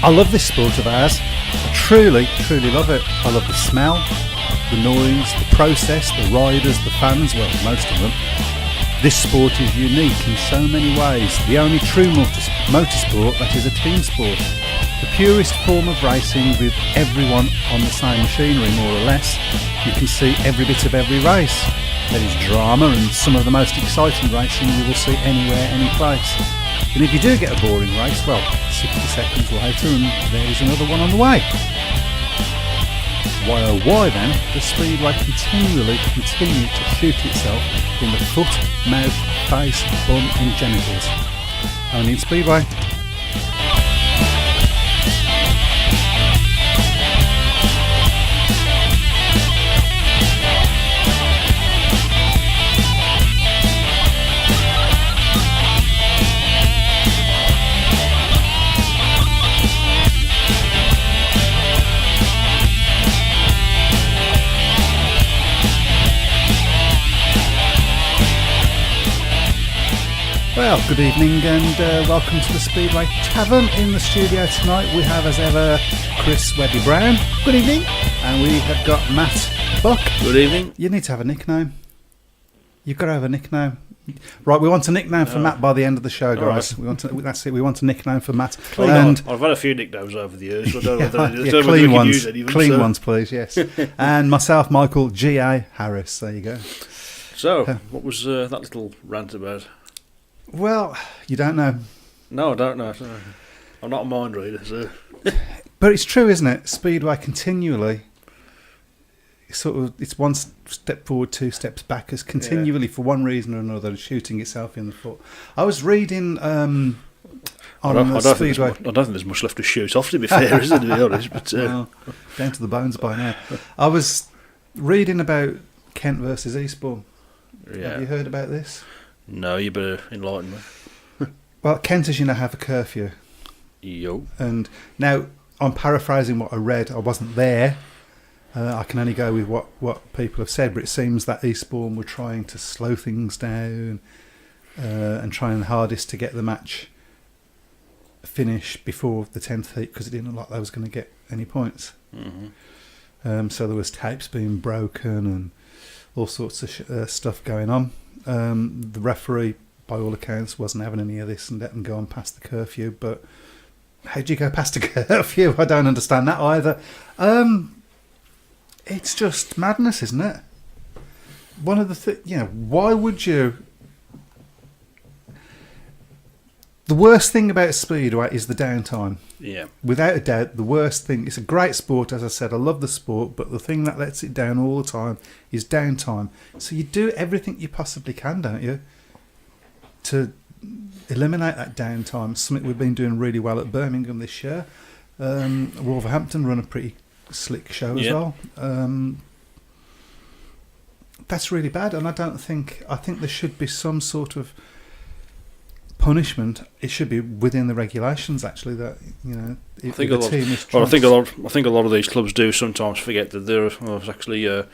I love this sport of ours. I truly, truly love it. I love the smell, the noise, the process, the riders, the fans, well, most of them. This sport is unique in so many ways. The only true motorsport that is a team sport. The purest form of racing with everyone on the same machinery, more or less. You can see every bit of every race. There is drama and some of the most exciting racing you will see anywhere, any place. And if you do get a boring race, well, 60 seconds later and there is another one on the way. Why oh why then does Speedway continue to shoot itself in the foot, mouth, face, bum and genitals? Only in Speedway. Well, good evening and welcome to the Speedway Tavern. In the studio tonight we have, as ever, Chris Webby Brown. Good evening. And we have got Matt Buck. Good evening. You need to have a nickname. You've got to have a nickname. Right, we want a nickname for Matt by the end of the show, guys. Right. That's it. We want a nickname for Matt. I've had a few nicknames over the years. So I don't know whether clean ones, use any of them, clean ones, please. Yes. And myself, Michael G.A. Harris. There you go. So, what was that little rant about? Well, you don't know. No, I don't know. I'm not a mind reader, so. But it's true, isn't it? Speedway continually, it's one step forward, two steps back, as continually, for one reason or another, shooting itself in the foot. I was reading on Speedway. I don't think there's much left to shoot off, to be fair, is it, to be honest? But, well, down to the bones by now. I was reading about Kent versus Eastbourne. Yeah. Have you heard about this? No, you better enlighten me. Well, Kent, as you know, have a curfew. Yo. And now, I'm paraphrasing what I read. I wasn't there. I can only go with what people have said, but it seems that Eastbourne were trying to slow things down and trying the hardest to get the match finished before the 10th heat, because it didn't look like they was going to get any points. Mm-hmm. So there was tapes being broken and all sorts of stuff going on. The referee, by all accounts, wasn't having any of this and let them go on past the curfew. But how do you go past a curfew? I don't understand that either. It's just madness, isn't it? One of the why would you? The worst thing about Speedway is the downtime. Yeah. Without a doubt, the worst thing. It's a great sport, as I said. I love the sport, but the thing that lets it down all the time is downtime. So you do everything you possibly can, don't you, to eliminate that downtime. Something we've been doing really well at Birmingham this year. Wolverhampton run a pretty slick show as well. That's really bad, and I think there should be some sort of punishment. It should be within the regulations, actually, that if the team is I think a lot of these clubs do sometimes forget that there's actually a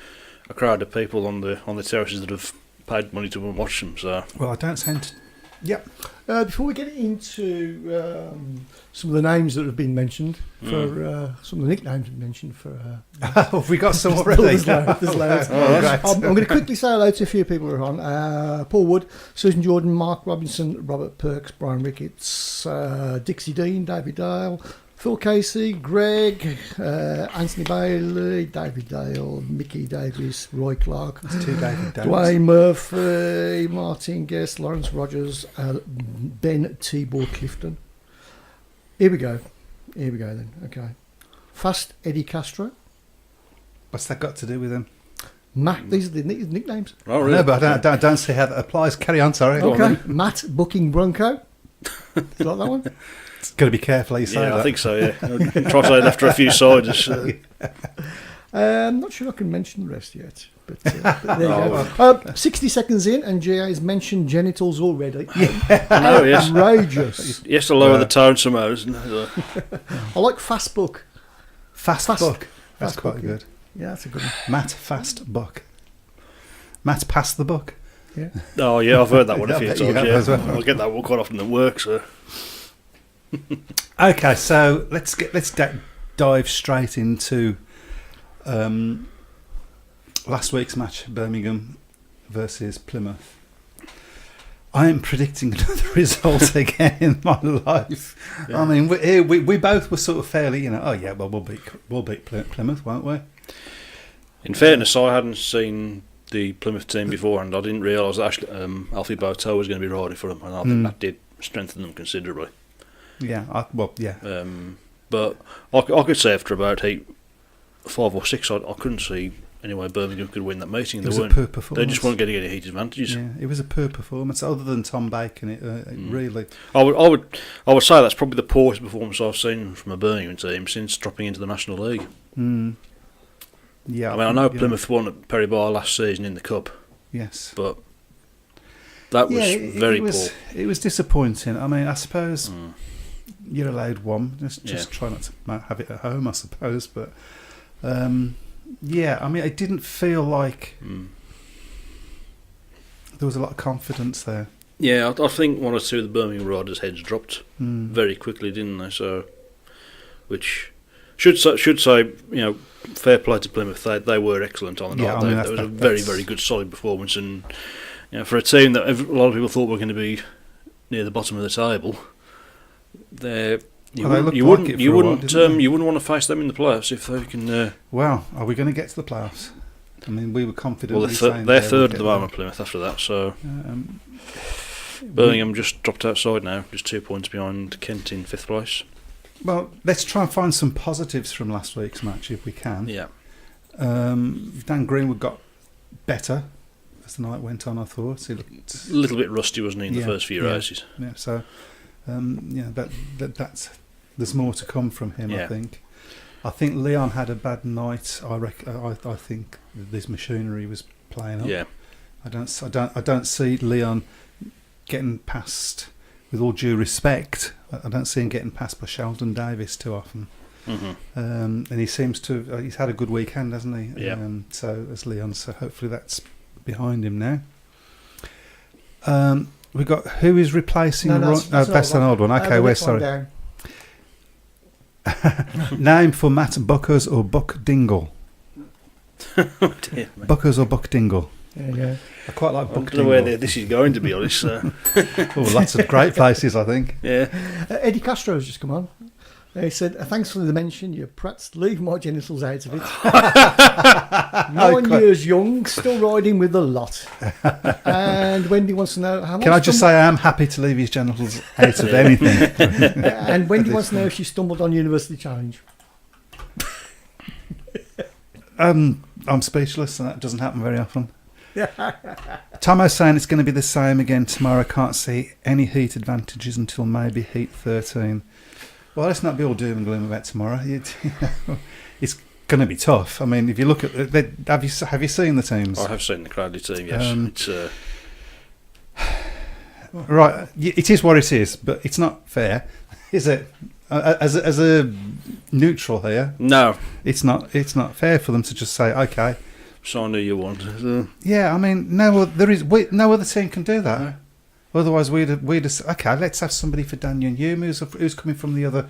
crowd of people on the terraces that have paid money to watch them. So I don't sound to. Yep. Before we get into some of the names that have been mentioned, for some of the nicknames mentioned for. Have we got some already? There's loads. I'm going to quickly say hello to a few people who are on. Paul Wood, Susan Jordan, Mark Robinson, Robert Perks, Brian Ricketts, Dixie Dean, David Dale, Phil Casey, Greg, Anthony Bailey, David Dale, Mickey Davis, Roy Clark, Dwayne Murphy, Martin Guest, Lawrence Rogers, Ben Tibor Clifton. Here we go then. Okay. Fast Eddie Castro. What's that got to do with him? Matt, these are the nicknames. Oh, really? No, but I don't see how that applies. Carry on, sorry. Okay. Matt Booking Bronco. You like that one? Got to be careful how you say that. I think so, yeah. Try to say it after a few sides. I'm not sure I can mention the rest yet. But there you go. 60 seconds in, and GA has mentioned genitals already. Yeah. I know, yes. Outrageous. He has to lower the tone somehow, isn't it? I like Fast Book. Fast Book. That's Fast quite Book, good. Yeah, that's a good one. Matt Fast Buck. Matt Pass the Buck. Yeah. Oh, yeah, I've heard that one a few times. Yeah. I get that one quite often at work, so. Okay, so let's dive straight into last week's match, Birmingham versus Plymouth. I am predicting another result again in my life. Yeah. I mean, we both were sort of fairly, we'll beat Plymouth, won't we? In fairness, I hadn't seen the Plymouth team before, and I didn't realise that actually Alfie Boteau was going to be riding for them, and I think that did strengthen them considerably. Yeah, but I could say after about 5 or 6, I couldn't see any way Birmingham could win that meeting. It was a poor performance. They just weren't getting any heat advantages. Yeah, it was a poor performance. Other than Tom Bacon, it really. I would say that's probably the poorest performance I've seen from a Birmingham team since dropping into the National League. Yeah, I mean, I know Plymouth won at Perry Bar last season in the Cup. Yes, but that was very poor. It was disappointing. I mean, I suppose you're allowed one. Just try not to have it at home, I suppose. But I mean, it didn't feel like there was a lot of confidence there. Yeah, I think one or two of the Birmingham riders' heads dropped very quickly, didn't they? So, which should say, fair play to Plymouth. They were excellent on the night. That was a very, very good, solid performance, and for a team that a lot of people thought were going to be near the bottom of the table, you wouldn't want to face them in the playoffs if they can. Well, are we going to get to the playoffs? I mean, we were confident. Well, they're third at the moment, Plymouth. After that, so Birmingham just dropped outside now, just 2 points behind Kent in 5th place. Well, let's try and find some positives from last week's match if we can. Yeah. Dan Greenwood got better as the night went on. I thought he looked a little bit rusty, wasn't he, in the first few races? Yeah. So, that's there's more to come from him. Yeah. I think Leon had a bad night. I think this machinery was playing up. Yeah. I don't see Leon getting past. With all due respect, I don't see him getting passed by Sheldon Davis too often. And he seems to he's had a good weekend, hasn't he? Yeah. So as Leon, so hopefully that's behind him now. We've got who is replacing that's an old one. Okay, we're sorry. Name for Matt Buckers or Buck Dingle? Buckers or Buck Dingle? Yeah. I quite like Buck Dingle. I don't know where this is going, to be honest. Lots of great places, I think. Yeah. Eddie Castro's just come on. He said, thanks for the mention. You prats leave my genitals out of it. 9 years young, still riding with the lot. And Wendy wants to know how much. Can I just say I am happy to leave his genitals out of anything. And Wendy wants to know if she stumbled on University Challenge. I'm speechless, and that doesn't happen very often. Tomo's saying it's going to be the same again tomorrow. Can't see any heat advantages until maybe heat 13. Well, let's not be all doom and gloom about tomorrow. It's going to be tough. I mean, if you look at have you seen the teams? I have seen the Cradley team. Yes, right. It is what it is, but it's not fair, is it? As a neutral here, no, it's not fair for them to just say, okay. So I knew you wanted. Yeah, I mean, no other team can do that. No. Otherwise, we'd okay. Let's have somebody for Daniel Hume, who's coming from the other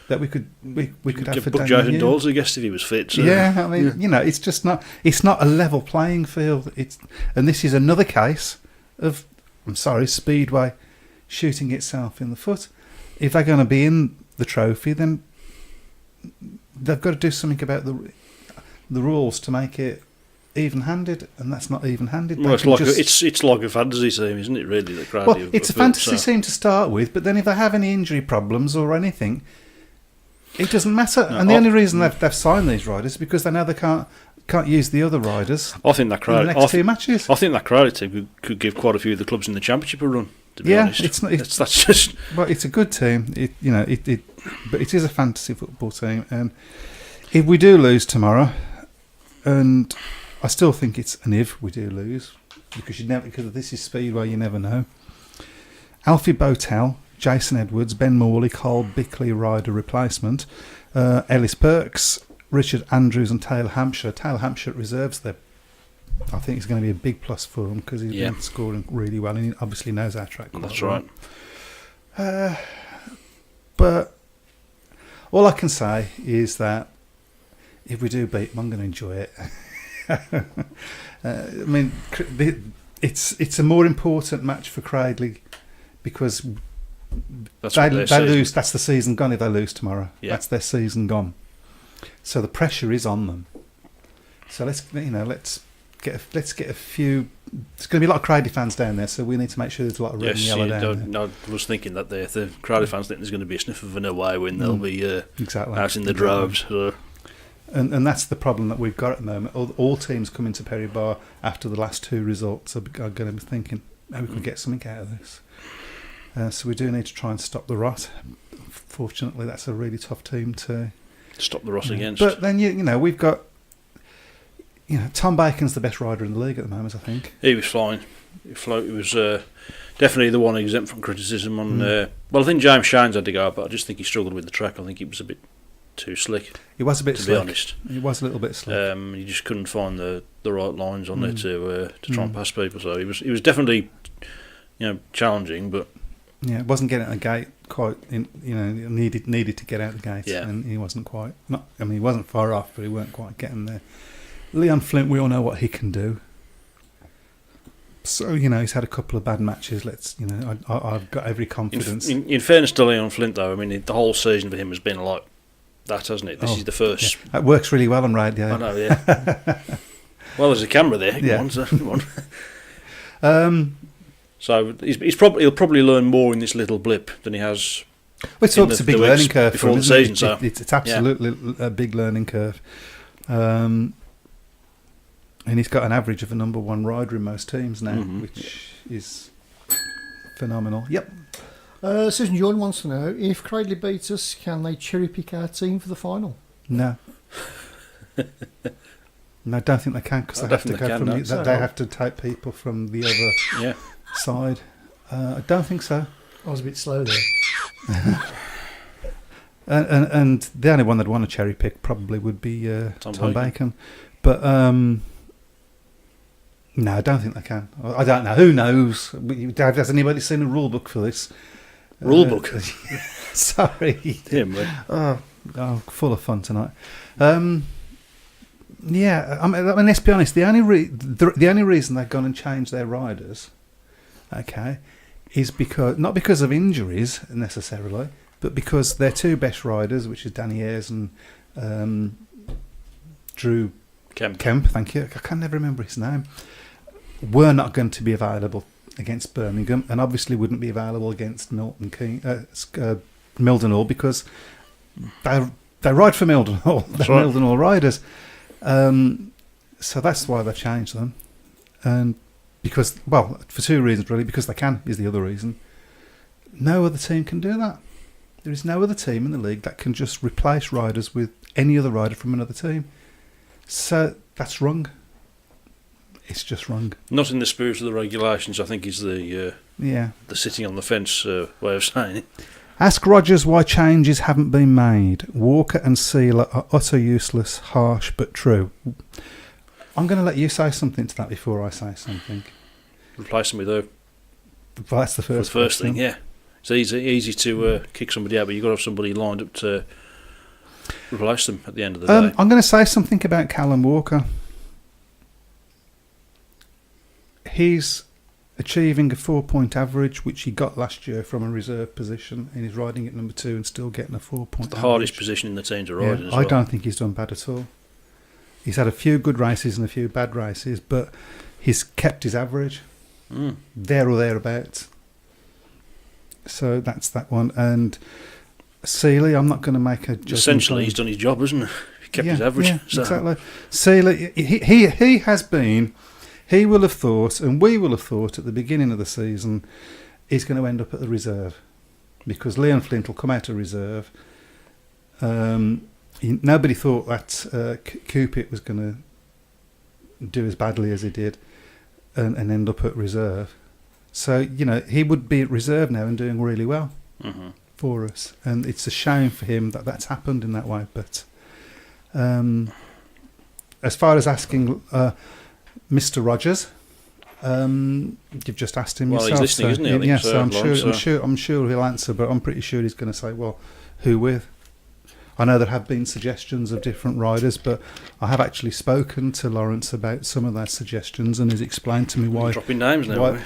that we could have for Daniel Hume. Dawes, I guess, if he was fit. So. Yeah, I mean, it's just not. It's not a level playing field. And this is another case of, I'm sorry, Speedway shooting itself in the foot. If they're going to be in the trophy, then they've got to do something about the rules to make it even-handed, and that's not even-handed. Well, it's like a fantasy team, isn't it? Really, it's a fantasy team to start with, but then if they have any injury problems or anything, it doesn't matter. No, and the only reason they've signed these riders is because they know they can't use the other riders. I think that in the next few matches. I think that Crowley team could give quite a few of the clubs in the Championship a run. To be honest, that's just. Well, it's a good team. But it is a fantasy football team, and if we do lose tomorrow, and I still think it's an if we do lose, because this is Speedway, you never know. Alfie Botel, Jason Edwards, Ben Morley, Carl Bickley rider replacement, Ellis Perks, Richard Andrews and Taylor Hampshire. Taylor Hampshire reserves there. I think it's going to be a big plus for him because he's been scoring really well and he obviously knows our track quite well. That's right. But all I can say is that if we do beat them, I'm going to enjoy it. I mean, it's a more important match for Cradley because they lose. That's the season gone if they lose tomorrow. Yeah. That's their season gone. So the pressure is on them. So let's get a few. There's going to be a lot of Cradley fans down there, so we need to make sure there's a lot of red and yellow down there. I was thinking that if the Cradley fans think there's going to be a sniff of an away win, they'll be exactly out in the droves. So. And that's the problem that we've got at the moment. All teams coming to Perry Bar after the last two results are going to be thinking, maybe we could get something out of this. So we do need to try and stop the rot. Fortunately, that's a really tough team to stop the rot against. But then we've got Tom Bacon's the best rider in the league at the moment. I think he was flying. He was definitely the one exempt from criticism. On well, I think James Shane's had to go, but I just think he struggled with the track. I think it was a bit too slick. It was a bit slick. To be honest, it was a little bit slick. You just couldn't find the right lines on there to try and pass people. So he was definitely challenging, but yeah, it wasn't getting at the gate quite. Needed to get out the gate, and he wasn't quite. He wasn't far off, but he weren't quite getting there. Leon Flint, we all know what he can do. So he's had a couple of bad matches. I've got every confidence. In fairness to Leon Flint, though, I mean the whole season for him has been like that, hasn't it? This is the first. Yeah. That works really well on radio. I know, yeah. Well, there's a camera there. Come on. So he'll probably learn more in this little blip than he has. Well, it's a big learning curve before the season. It's absolutely a big learning curve. And he's got an average of a number one rider in most teams now, which is phenomenal. Yep. Susan Jordan wants to know, if Cradley beats us, can they cherry pick our team for the final? No. No, I don't think they can, because they have to go from they have to take people from the other side. I don't think so. I was a bit slow there. and the only one that'd want to cherry pick probably would be Tom Bacon. But no, I don't think they can. I don't know. Who knows? Has anybody seen a rule book for this? Rule book? Sorry. Yeah, full of fun tonight. Yeah, I mean, let's be honest. The only reason they've gone and changed their riders, is not because of injuries necessarily, but because their two best riders, which is Danny Ayres and Drew Kemp, thank you. I can never remember his name. Were not going to be available against Birmingham, and obviously wouldn't be available against Mildenhall because they ride for Mildenhall. They're right. Mildenhall riders. So that's why they've changed them, and because for two reasons really. Because they can is the other reason. No other team can do that. There is no other team in the league that can just replace riders with any other rider from another team. So that's wrong. It's just wrong. Not in the spirit of the regulations, I think, is the sitting on the fence way of saying it. Ask Rogers why changes haven't been made. Walker and Sealer are utter useless, harsh but true. I'm going to let you say something to that before I say something. Replace them with who? Well, that's the first thing, yeah. It's easy to kick somebody out, but you've got to have somebody lined up to replace them at the end of the day. I'm going to say something about Callum Walker. He's achieving a 4-point average, which he got last year from a reserve position, and he's riding at number 2 and still getting a 4-point. It's the hardest position in the team to ride in as well. I don't think he's done bad at all. He's had a few good races and a few bad races, but he's kept his average there or thereabouts. So that's that one. And Seeley, I'm not going to make a judgment. Essentially, he's done his job, hasn't he? He kept his average. Yeah, so. Exactly. Seeley, he has been. He will have thought, and we will have thought at the beginning of the season, he's going to end up at the reserve because Leon Flint will come out of reserve. Nobody thought that Cupid was going to do as badly as he did and end up at reserve. So, he would be at reserve now and doing really well for us. And it's a shame for him that that's happened in that way. But as far as asking Mr. Rogers You've just asked him yourself. Well, he's listening, isn't he? I think yeah, so, I'm sure he'll answer, but I'm pretty sure he's going to say, well, who with? I know there have been suggestions of different riders, but I have actually spoken to Lawrence about some of those suggestions, and he's explained to me why dropping names now.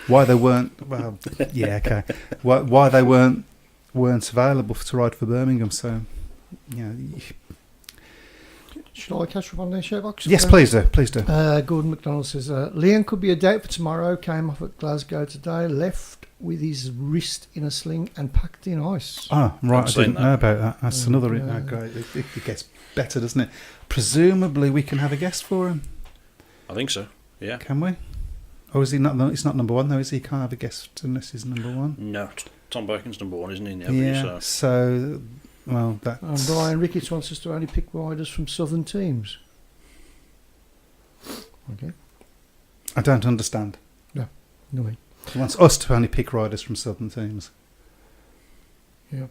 Why they weren't. Well, yeah, okay. Why they weren't available to ride for Birmingham. So, Should I catch up on their share box? Yes, please do. Please do. Gordon McDonald says Leon could be a date for tomorrow. Came off at Glasgow today. Left with his wrist in a sling and packed in ice. Oh, right. I didn't know about that. That's another. Great. It gets better, doesn't it? Presumably, we can have a guest for him. I think so. Yeah. Can we? Or is he not? It's not number one though. Is he? Can't have a guest unless he's number one. No, Tom Bacon's number one, isn't he? Yeah. So, well, that's. And Brian Ricketts wants us to only pick riders from southern teams. Okay. I don't understand. No way. He wants us to only pick riders from southern teams. Yeah.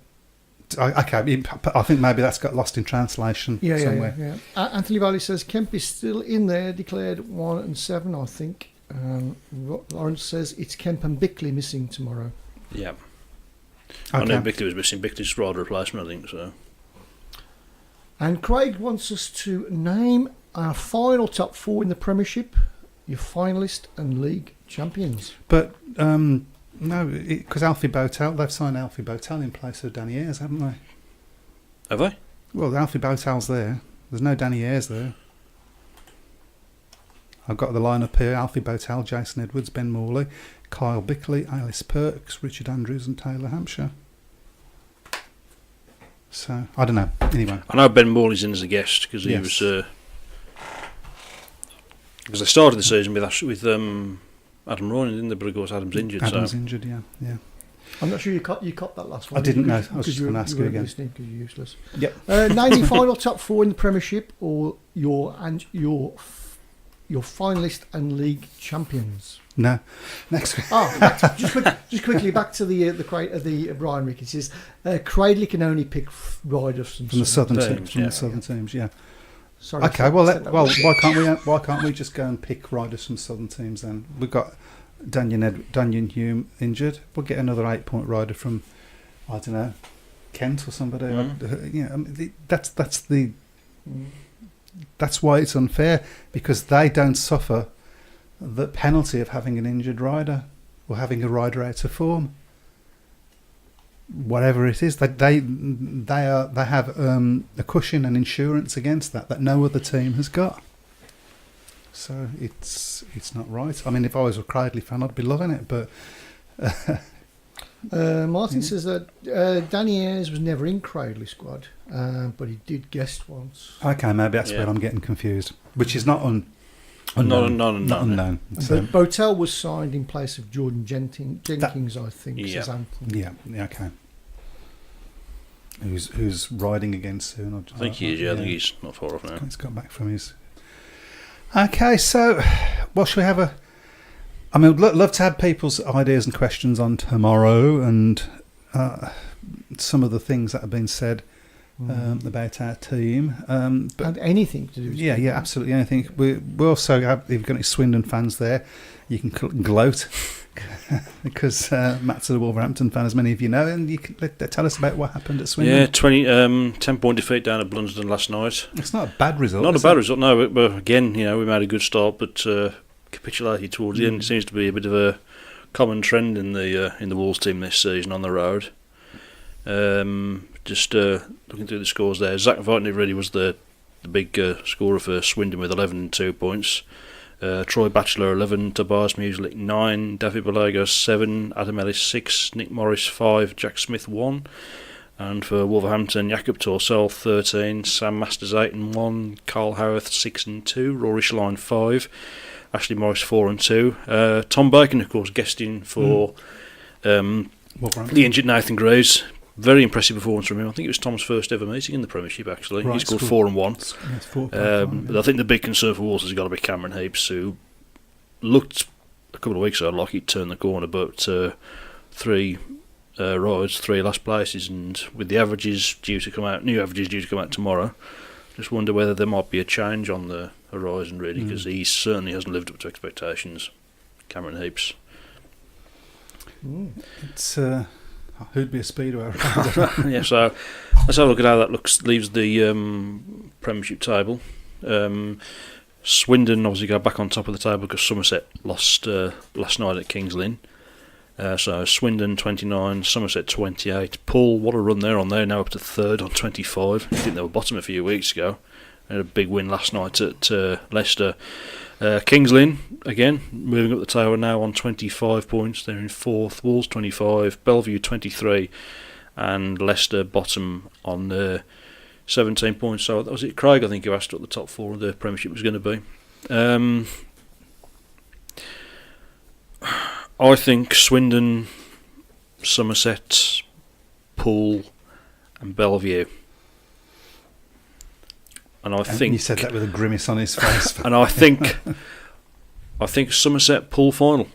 Okay, I think maybe that's got lost in translation somewhere. Yeah. Anthony Valley says Kemp is still in there, declared 1 and 7, I think. Lawrence says it's Kemp and Bickley missing tomorrow. Yeah. Okay. I know Bickley was missing. Bickley's rider replacement, I think so. And Craig wants us to name our final top 4 in the Premiership, your finalist and league champions. But no, because Alfie Botel, they've signed Alfie Botel in place of Danny Ayres, haven't they? Have they? Well, Alfie Botel's there. There's no Danny Ayres there. I've got the lineup here: Alfie Botel, Jason Edwards, Ben Morley, Kyle Bickley, Alice Perks, Richard Andrews, and Taylor Hampshire. So I don't know. Anyway, I know Ben Morley's in as a guest because he was. Because they started the season with Adam Ronan, didn't they? But of course, Adam's injured. Adam's injured, yeah. I'm not sure you caught that last one. I didn't know. I was just going to ask you again. Listening because you're useless. Yep. Name your final top 4 in the Premiership, or your finalist and league champions. No. Next. Just quickly back to the Brian Ricketts. Is Cradley can only pick riders from the southern teams. From the southern teams, yeah. Sorry. Okay. Why can't we just go and pick riders from southern teams then? We've got Daniel Hume injured. We'll get another 8-point rider from, I don't know, Kent or somebody. That's why it's unfair, because they don't suffer the penalty of having an injured rider or having a rider out of form. Whatever it is, they have a cushion and insurance against that no other team has got. So it's not right. I mean, if I was a Cradley fan, I'd be loving it. But Martin says that Danny Ayres was never in Cradley squad, but he did guest once. Okay, maybe that's where I'm getting confused. Which is not unknown. So Botel was signed in place of Jordan Jenkins, I think. Says Anthony. Yeah, okay. Who's riding again soon? I think he is. Yeah, I think he's not far off now. He's got back from his. Okay, so should we have I mean, we'd love to have people's ideas and questions on tomorrow, and some of the things that have been said about our team. But and anything to do with yeah, absolutely anything. We also have, if you've got any Swindon fans there, you can gloat because Matt's a Wolverhampton fan, as many of you know, and you can tell us about what happened at Swindon. Yeah, 10-point defeat down at Blunsdon last night. It's not a bad result. Not a bad result, no. But again, we made a good start, but capitulated towards the end. It seems to be a bit of a common trend in the Wolves team this season on the road. Just looking through the scores there, Zach Vartney really was the big scorer for Swindon with 11 and 2 points. Troy Batchelor 11, Tobias Mueslick 9, David Balagos 7, Adam Ellis 6, Nick Morris 5, Jack Smith 1, and for Wolverhampton, Jakob Torsell 13, Sam Masters 8 and 1, Carl Howarth 6 and 2, Rory Schlein 5, Ashley Morris 4 and 2. Tom Bacon, of course, guesting for the injured Nathan Graves. Very impressive performance from him. I think it was Tom's first ever meeting in the Premiership, actually. Right, he scored 4 and 1. But I think the big concern for Wolves has got to be Cameron Heaps, who looked a couple of weeks ago like he'd turned the corner, but 3 rides, 3 last places, and with the averages due to come out, new averages due to come out tomorrow, just wonder whether there might be a change on the horizon, really, because he certainly hasn't lived up to expectations. Cameron Heaps. It's who'd be a Speedway rider? Yeah, so let's have a look at how that leaves the Premiership table. Swindon obviously go back on top of the table because Somerset lost last night at Kings Lynn. So Swindon 29, Somerset 28. Poole, what a run they're on there, now up to third on 25. I think they were bottom a few weeks ago. They had a big win last night at Leicester. Kings Lynn, again, moving up the table now on 25 points. They're in fourth. Wolves 25, Bellevue 23, and Leicester bottom on 17 points. So that was it. Craig, I think, who asked what the top four of the Premiership was going to be. I think Swindon, Somerset, Poole, and Bellevue. And I think you said that with a grimace on his face. And I think Somerset Poole final,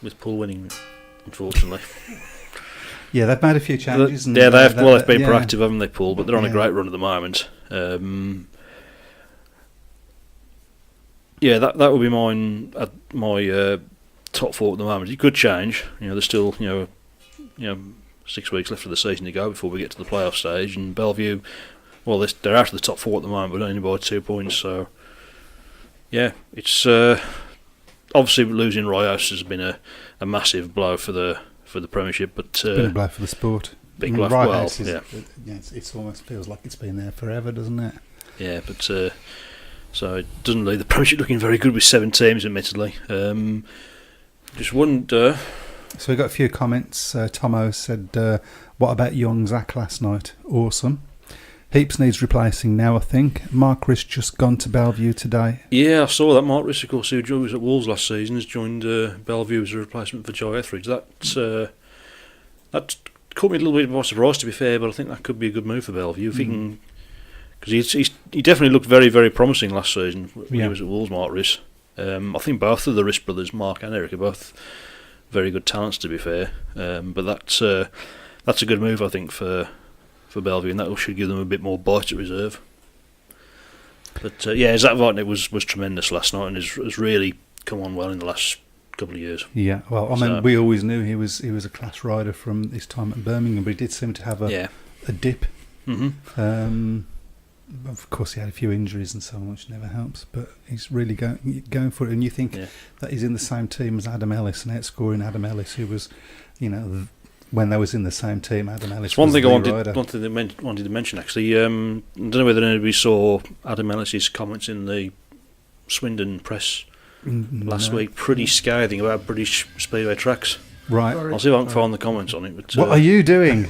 with Poole winning, unfortunately. Yeah, they've made a few changes. They've been proactive, haven't they, Poole? But they're on a great run at the moment. Yeah, that would be my top four at the moment. It could change. There's still 6 weeks left of the season to go before we get to the playoff stage. And Bellevue, well, they're out of the top four at the moment, but only by 2 points. So, yeah, it's obviously losing Rios has been a massive blow for the Premiership, but it's been a blow for the sport. Big blow. Well, it almost feels like it's been there forever, doesn't it? Yeah, but so it doesn't leave the Premiership looking very good with 7 teams, admittedly. Just wonder. So we got a few comments. Tomo said, "What about Young's act last night? Awesome. Heaps needs replacing now, I think. Mark Riss just gone to Bellevue today." Yeah, I saw that. Mark Riss, of course, who was at Wolves last season, has joined Bellevue as a replacement for Joe Etheridge. That caught me a little bit by surprise, to be fair, but I think that could be a good move for Bellevue if he can, because he definitely looked very, very promising last season when he was at Wolves. Mark Riss. I think both of the Riss brothers, Mark and Eric, are both very good talents, to be fair. But that's a good move, I think, for Bellevue, and that should give them a bit more bite at reserve. But Zach Vartnick was tremendous last night and has really come on well in the last couple of years. Yeah, well, I mean, we always knew he was a class rider from his time at Birmingham, but he did seem to have a dip. Mm-hmm. Of course, he had a few injuries and so on, which never helps. But he's really going for it. And you think that he's in the same team as Adam Ellis and outscoring Adam Ellis, who was, when they was in the same team, Adam Ellis. It's one thing I wanted to mention actually. I don't know whether anybody saw Adam Ellis's comments in the Swindon press last week. Pretty scathing about British Speedway tracks. Right. I'll see if I can find the comments on it. But, what are you doing?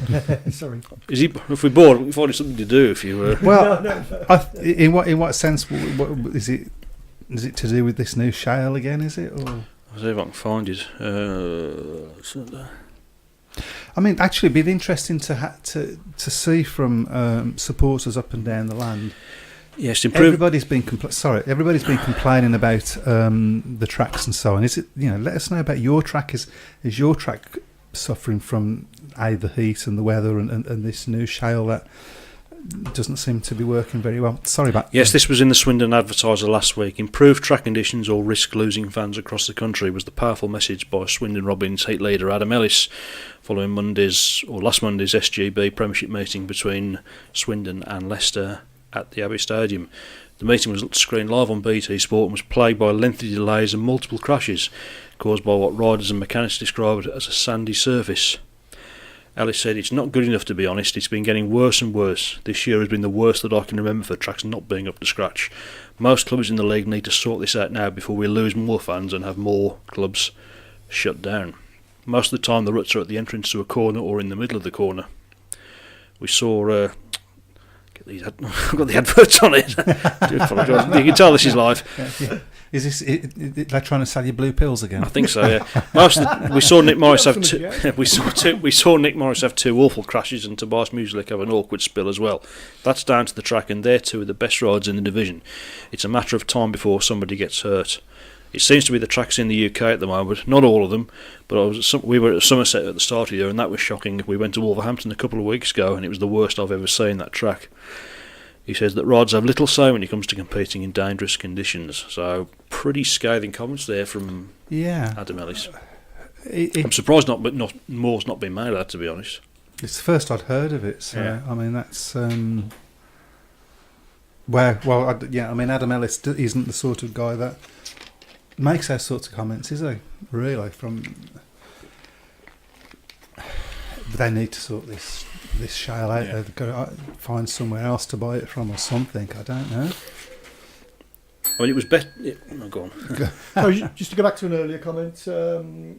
Sorry. If we're bored, we can find something to do. If you were. Well, in what sense? What is it? Is it to do with this new shale again? Is it? Or? I'll see if I can find it. I mean, actually, it'd be interesting to see from supporters up and down the land. Yes, everybody's been complaining about the tracks and so on. Is it? Let us know about your track. Is your track suffering from the heat and the weather and this new shale that doesn't seem to be working very well? Sorry about. Yes, this was in the Swindon Advertiser last week. Improved track conditions or risk losing fans across the country was the powerful message by Swindon Robins heat leader Adam Ellis following last Monday's SGB Premiership meeting between Swindon and Leicester at the Abbey Stadium. The meeting was screened live on BT Sport and was plagued by lengthy delays and multiple crashes caused by what riders and mechanics described as a sandy surface. Ellis said, "It's not good enough, to be honest. It's been getting worse and worse. This year has been the worst that I can remember for tracks not being up to scratch. Most clubs in the league need to sort this out now before we lose more fans and have more clubs shut down. Most of the time the ruts are at the entrance to a corner or in the middle of the corner. We saw..." I've got the adverts on it. I do apologise. You can tell this is live. Yeah. Is this? They're trying to sell you blue pills again? I think so. Yeah. We saw Nick Morris have two. We saw Nick Morris have 2 awful crashes and Tobias Muselik have an awkward spill as well. That's down to the track, and they're 2 of the best riders in the division. It's a matter of time before somebody gets hurt. It seems to be the tracks in the UK at the moment, not all of them, but we were at Somerset at the start of the year, and that was shocking. We went to Wolverhampton a couple of weeks ago, and it was the worst I've ever seen, that track. He says that riders have little say when it comes to competing in dangerous conditions, so pretty scathing comments there from Adam Ellis. I'm surprised not more's not been made of that, to be honest. It's the first I'd heard of it, so I mean that's I mean Adam Ellis isn't the sort of guy that makes those sorts of comments, is he? Really, they need to sort this shale out. They've got to find somewhere else to buy it from or something. I don't know. I mean, it was better. Go on. Just to go back to an earlier comment, I've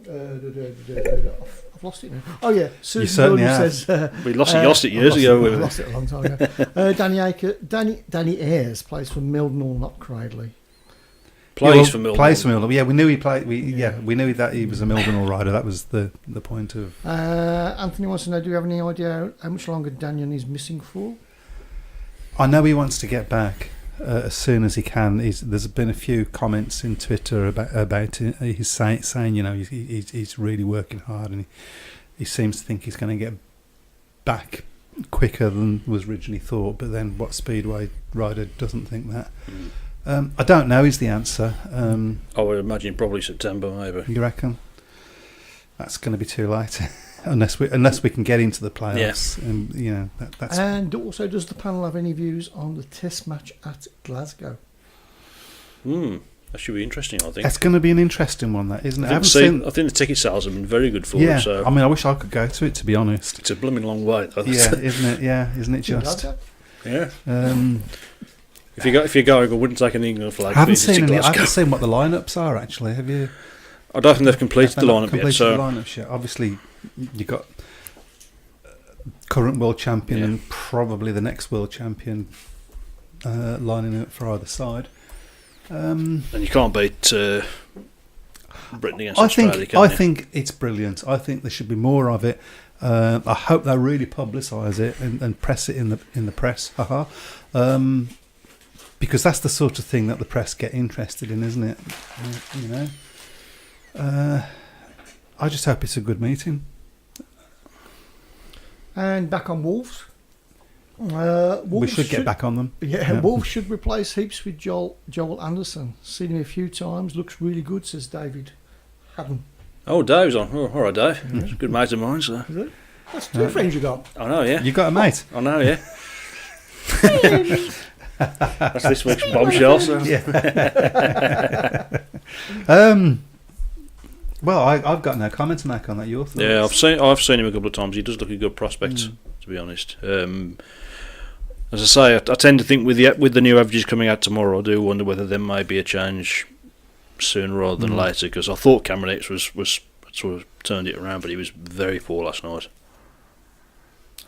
lost it now. Oh yeah, Susan Gordon says we lost it years ago. I lost it a long time ago. Danny Ayres plays for Mildenhall, not Cradley. Plays for Mildenhall. Yeah, we knew he played. We knew that he was a Mildenhall rider. That was the point of. Anthony wants to know: do you have any idea how much longer Daniel is missing for? I know he wants to get back as soon as he can. There's been a few comments in Twitter about it. He's saying he's really working hard, and he seems to think he's going to get back quicker than was originally thought. But then, what Speedway rider doesn't think that? I don't know is the answer. I would imagine probably September, maybe. You reckon? That's going to be too late, unless we can get into the playoffs. Yeah. That's. And also, does the panel have any views on the Test match at Glasgow? That should be interesting. I think that's going to be an interesting one, that isn't it? I think the ticket sales have been very good for it. So. I mean, I wish I could go to it. To be honest, it's a blooming long way, though. Yeah, isn't it? Yeah, isn't it just? Yeah. If you're going, I wouldn't take an England flag. I haven't seen what the lineups are. Actually, have you? I don't think they've completed the lineup yet. The lineups yet. Obviously, you got current world champion and probably the next world champion lining up for either side. And you can't beat Britain against Australia. I think it's brilliant. I think there should be more of it. I hope they really publicise it and press it in the press. Because that's the sort of thing that the press get interested in, isn't it? You know. I just hope it's a good meeting. And back on Wolves. We should get back on them. Yeah, Wolves should replace Heaps with Joel Anderson. Seen him a few times. Looks really good, says David Haddon. Oh, Dave's on. Oh, all right, Dave. That's a good mate of mine. So. Is it? That's two friends you got. I know, yeah. You got a mate? I know, yeah. That's this week's bombshell. So. Yeah. Well, I've got no comment to make on that. Your thoughts? Yeah, I've seen him a couple of times. He does look a good prospect, to be honest. As I say, I tend to think with the new averages coming out tomorrow, I do wonder whether there may be a change sooner rather than later. Because I thought Cameron X was sort of turned it around, but he was very poor last night.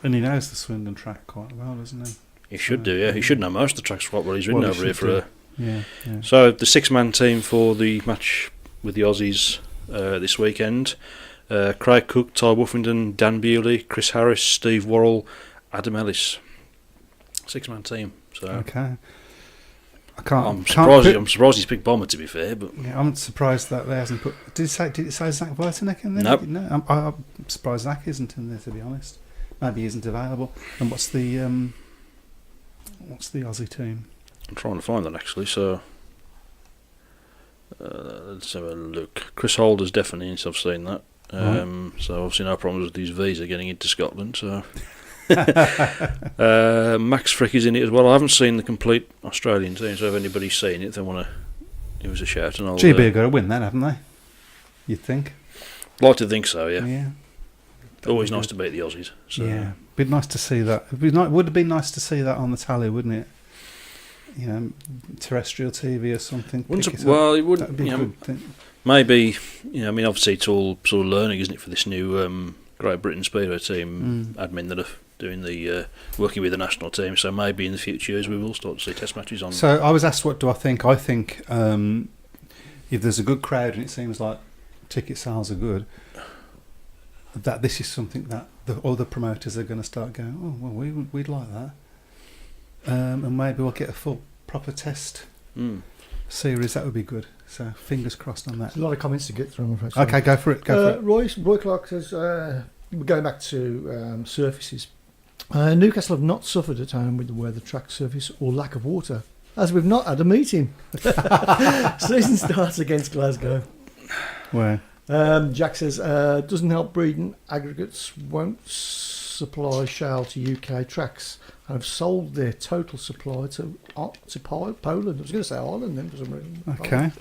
And he knows the Swindon track quite well, doesn't he? He should do, yeah. He should know most of the tracks quite well. He's ridden over here for Yeah. So the 6-man team for the match with the Aussies this weekend: Craig Cook, Ty Woofington, Dan Bewley, Chris Harris, Steve Worrell, Adam Ellis. 6-man team. So okay. I'm surprised he's picked Bomber, to be fair, but I'm surprised that there hasn't put. Did it say Zach Vitanek in there? Nope. No. I'm surprised Zach isn't in there, to be honest. Maybe he isn't available. And what's the Aussie team? I'm trying to find that actually. So let's have a look. Chris Holder's definitely in. So I've seen that. So obviously no problems with his visa getting into Scotland. So Max Frick is in it as well. I haven't seen the complete Australian team. So if anybody's seen it, they want to give us a shout. And GB are going to win that, haven't they? You'd think. Like to think so. Yeah. Yeah. Always nice to beat the Aussies. So. Yeah, be nice to see that. Would have been nice to see that on the tally, wouldn't it? You know, terrestrial TV or something. It would. Be a good thing. Maybe. You know, I mean, obviously it's all sort of learning, isn't it, for this new Great Britain Speedway team admin that are doing the working with the national team. So maybe in the future years we will start to see test matches on. So I was asked, what do I think? I think if there's a good crowd and it seems like ticket sales are good, that this is something that the other promoters are going to start going, oh, well, we'd like that. And maybe we'll get a full, proper test series. That would be good. So, fingers crossed on that. There's a lot of comments to get through. Okay, go for it. Roy Clark says, we're going back to surfaces. Newcastle have not suffered at home with the weather, track surface, or lack of water. as we've not had a meeting. Season starts against Glasgow. Where? Jack says, doesn't help breeding aggregates, won't supply shale to UK tracks and have sold their total supply to Poland. I was going to say Ireland then for some reason. Okay.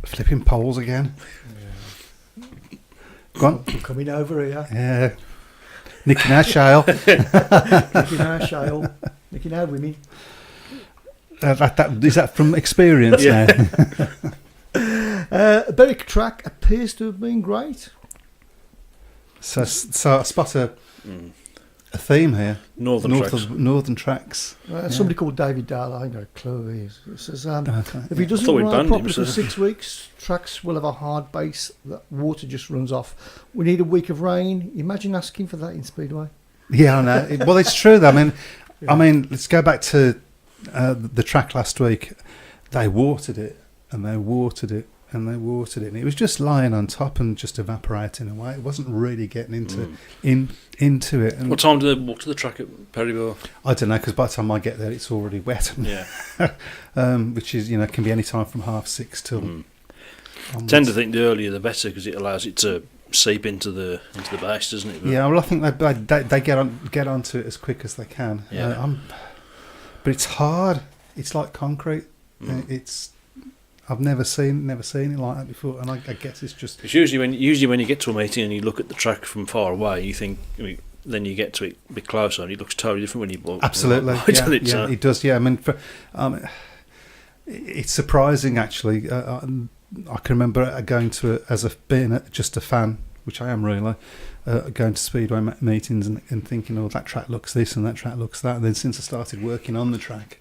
Flipping poles again. Yeah. Go on. Coming over here. Yeah. Nicking our shale. Nicking our shale. Nicking our women. Is that from experience now? Berwick track appears to have been great. So I spot a theme here. Northern tracks. Somebody called David Dale, I ain't got a clue who he is. It says, if he doesn't thought we ride banned properly him, for so- 6 weeks, tracks will have a hard base that water just runs off. We need a week of rain. Imagine asking for that in Speedway. Yeah, I know. Well, it's true. Though. I mean, let's go back to the track last week. They watered it, and they watered it, and they watered it, and it was just lying on top and just evaporating away. It wasn't really getting into it. And What time do they walk to the track at Perryville? I don't know, because by the time I get there, it's already wet. Yeah. Which is, can be any time from 6:30 till. onwards. Tend to think the earlier the better because it allows it to seep into the base, doesn't it? But Yeah, well, I think they get onto it as quick as they can. Yeah. But it's hard. It's like concrete. I've never seen it like that before, and I guess it's just. It's usually when you get to a meeting and you look at the track from far away, you think. Then you get to it a bit closer, and it looks totally different when you walk. Absolutely, it does. Yeah, I mean, it's surprising actually. I can remember going to being just a fan, which I am really, going to Speedway meetings and thinking, oh, that track looks this and that track looks that. And then since I started working on the track,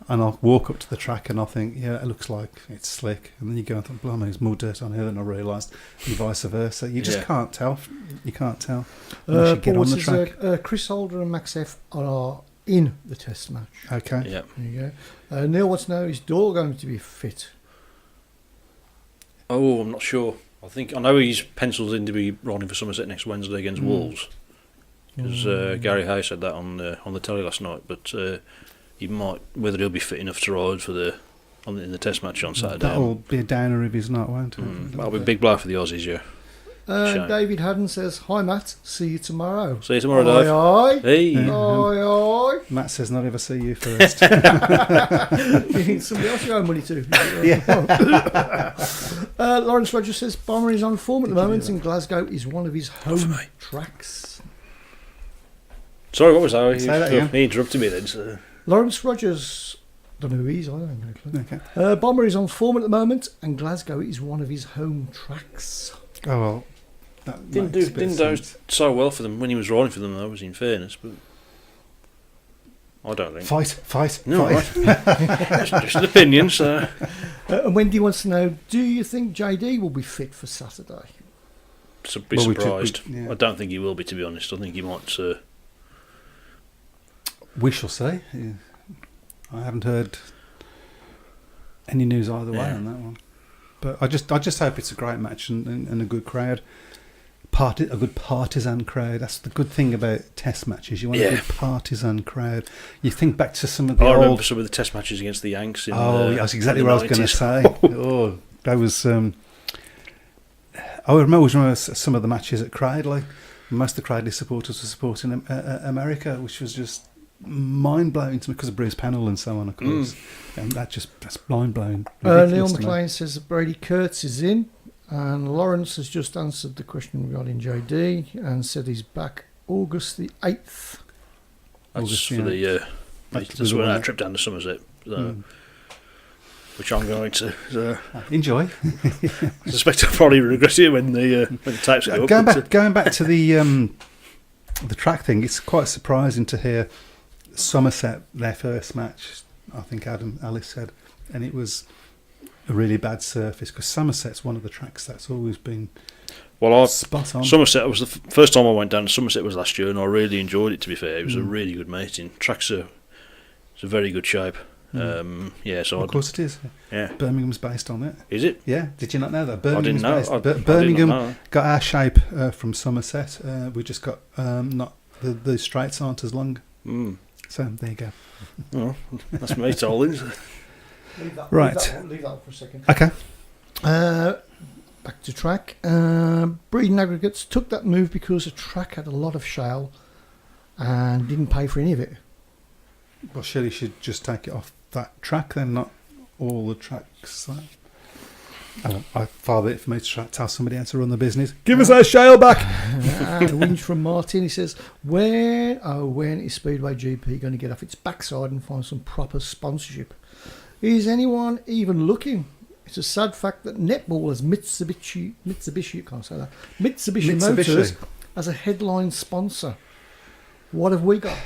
and I'll walk up to the track and I'll think, yeah, it looks like it's slick. And then you go and think, blimey, there's more dirt on here than I realised, and vice versa. You just can't tell. You can't tell unless you get on the track. Chris Holder and Max F are in the test match. Okay. Yeah. There you go. Neil wants to know, is Dore going to be fit? Oh, I'm not sure. I know he's penciled in to be riding for Somerset next Wednesday against Wolves. Because Gary Hay said that on the telly last night, but he might, whether he'll be fit enough to ride in the test match on Saturday. That'll be a downer if he's not, won't it? That'll be a big blow for the Aussies, yeah. David Haddon says, hi Matt, see you tomorrow. See you tomorrow, Dave. Aye. Hey. Aye. Matt says, not ever see you first. You need somebody else you owe money to. Lawrence Rogers says, Bomber is on form at the moment, and Glasgow is one of his home tracks. Sorry, what was that? Say that again. He interrupted me then. So. Lawrence Rogers, don't know who he is, I don't know. Okay. Bomber is on form at the moment, and Glasgow is one of his home tracks. Oh, well. Didn't do so well for them when he was riding for them, though, was in fairness, but I don't think. Fight. No, right. just an opinion, so. And Wendy wants to know, do you think JD will be fit for Saturday? Be surprised. Yeah. I don't think he will be, to be honest. I think he might. We shall see. Yeah. I haven't heard any news either way on that one. But I just hope it's a great match and a good crowd. A good partisan crowd. That's the good thing about test matches. You want a good partisan crowd. You think back to some of the remember some of the test matches against the Yanks. That's exactly what I was going to say. That was. I remember some of the matches at Cradley. Most of the Cradley supporters were supporting America, which was just mind-blowing to me because of Bruce Pennell and so on, of course. And that's mind-blowing. Neil McLean says that Brady Kurtz is in, and Lawrence has just answered the question regarding JD and said he's back August the 8th. That's for that's when our trip down to Somerset, which I'm going to. Enjoy. I suspect I'll probably regret it when the tapes go up. Going back to the track thing, it's quite surprising to hear Somerset, their first match, I think Alice said, and it was a really bad surface because Somerset's one of the tracks that's always been spot on. Somerset was the first time I went down to Somerset was last year, and I really enjoyed it, to be fair. It was a really good meeting. Tracks it's a very good shape. So of course it is. Yeah, Birmingham's based on it. Is it? Yeah. Did you not know that? Birmingham's I didn't know. Birmingham got our shape from Somerset. We just got not the straights aren't as long. So there you go. Oh, that's me told. Right. Leave that for a second. Okay. Back to track. Breeding Aggregates took that move because the track had a lot of shale and didn't pay for any of it. Well, surely you should just take it off that track then, not all the tracks. I father it for me to tell somebody how to run the business. Give us our shale back! And a whinge from Martin. He says, when is Speedway GP going to get off its backside and find some proper sponsorship? Is anyone even looking? It's a sad fact that netball has Mitsubishi Motors as a headline sponsor. What have we got?